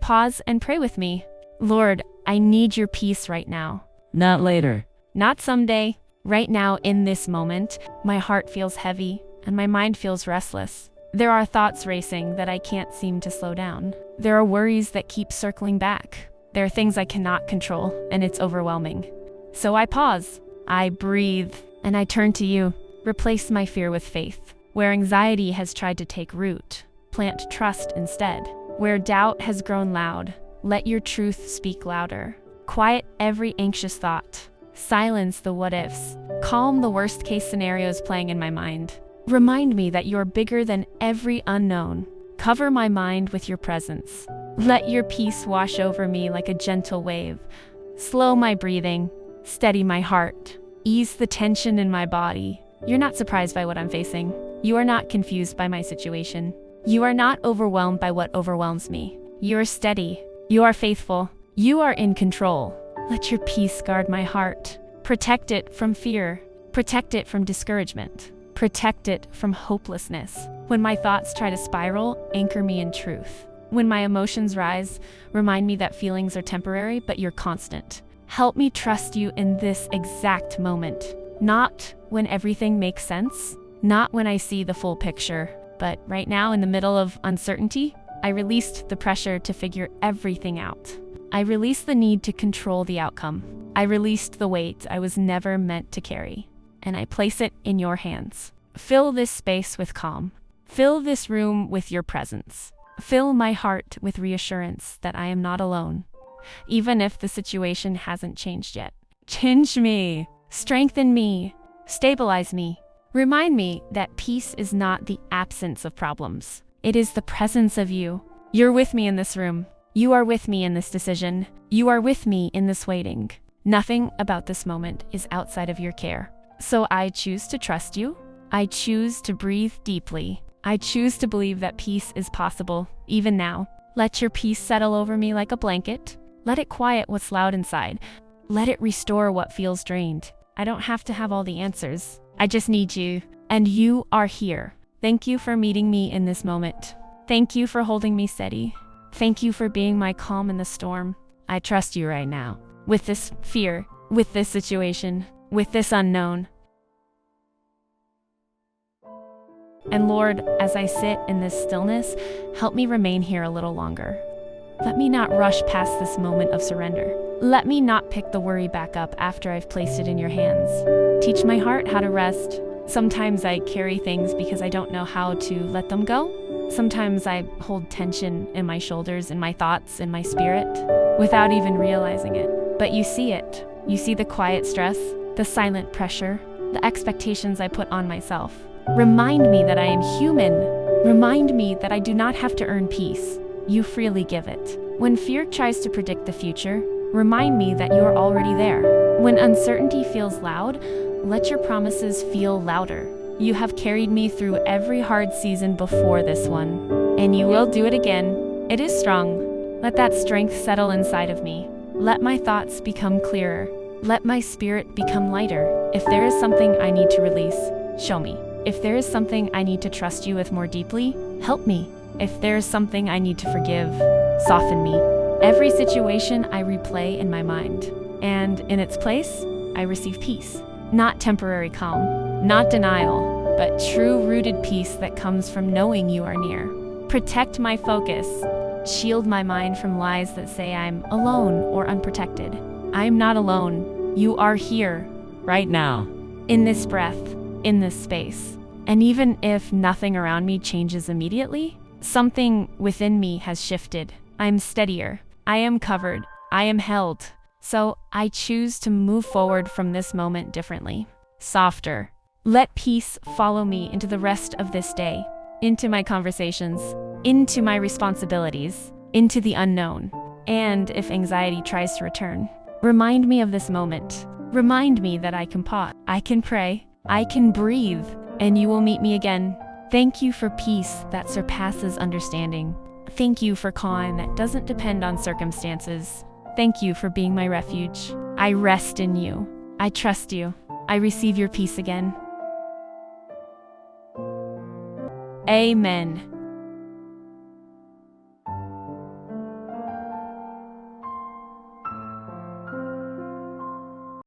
Pause and pray with me. Lord, I need your peace right now. Not later. Not someday. Right now, in this moment, my heart feels heavy and my mind feels restless. There are thoughts racing that I can't seem to slow down. There are worries that keep circling back. There are things I cannot control, and it's overwhelming. So I pause, I breathe, and I turn to you. Replace my fear with faith. Where anxiety has tried to take root, plant trust instead. Where doubt has grown loud, let your truth speak louder. Quiet every anxious thought. Silence the what-ifs. Calm the worst-case scenarios playing in my mind. Remind me that you're bigger than every unknown. Cover my mind with your presence. Let your peace wash over me like a gentle wave. Slow my breathing. Steady my heart. Ease the tension in my body. You're not surprised by what I'm facing. You are not confused by my situation. You are not overwhelmed by what overwhelms me. You are steady. You are faithful. You are in control. Let your peace guard my heart. Protect it from fear. Protect it from discouragement. Protect it from hopelessness. When my thoughts try to spiral, anchor me in truth. When my emotions rise, remind me that feelings are temporary, but you're constant. Help me trust you in this exact moment. Not when everything makes sense, not when I see the full picture, but right now in the middle of uncertainty, I released the pressure to figure everything out. I released the need to control the outcome. I released the weight I was never meant to carry, and I place it in your hands. Fill this space with calm. Fill this room with your presence. Fill my heart with reassurance that I am not alone, even if the situation hasn't changed yet. Change me, strengthen me, stabilize me. Remind me that peace is not the absence of problems. It is the presence of you. You're with me in this room. You are with me in this decision. You are with me in this waiting. Nothing about this moment is outside of your care. So I choose to trust you. I choose to breathe deeply. I choose to believe that peace is possible, even now. Let your peace settle over me like a blanket. Let it quiet what's loud inside. Let it restore what feels drained. I don't have to have all the answers. I just need you, and you are here. Thank you for meeting me in this moment. Thank you for holding me steady. Thank you for being my calm in the storm. I trust you right now. With this fear, with this situation, with this unknown. And Lord, as I sit in this stillness, help me remain here a little longer. Let me not rush past this moment of surrender. Let me not pick the worry back up after I've placed it in your hands. Teach my heart how to rest. Sometimes I carry things because I don't know how to let them go. Sometimes I hold tension in my shoulders, in my thoughts, in my spirit, without even realizing it. But you see it. You see the quiet stress, the silent pressure, the expectations I put on myself. Remind me that I am human. Remind me that I do not have to earn peace. You freely give it. When fear tries to predict the future, remind me that you're already there. When uncertainty feels loud, let your promises feel louder. You have carried me through every hard season before this one, and you will do it again. It is strong. Let that strength settle inside of me. Let my thoughts become clearer. Let my spirit become lighter. If there is something I need to release, show me. If there is something I need to trust you with more deeply, help me. If there is something I need to forgive, soften me. Every situation I replay in my mind, and in its place, I receive peace. Not temporary calm, not denial, but true rooted peace that comes from knowing you are near. Protect my focus. Shield my mind from lies that say I'm alone or unprotected. I am not alone. You are here, right now, in this breath, in this space. And even if nothing around me changes immediately, something within me has shifted. I'm steadier. I am covered. I am held. So I choose to move forward from this moment differently, softer. Let peace follow me into the rest of this day, into my conversations, into my responsibilities, into the unknown. And if anxiety tries to return, remind me of this moment. Remind me that I can pause, I can pray, I can breathe, and you will meet me again. Thank you for peace that surpasses understanding. Thank you for calm that doesn't depend on circumstances. Thank you for being my refuge. I rest in you. I trust you. I receive your peace again. Amen.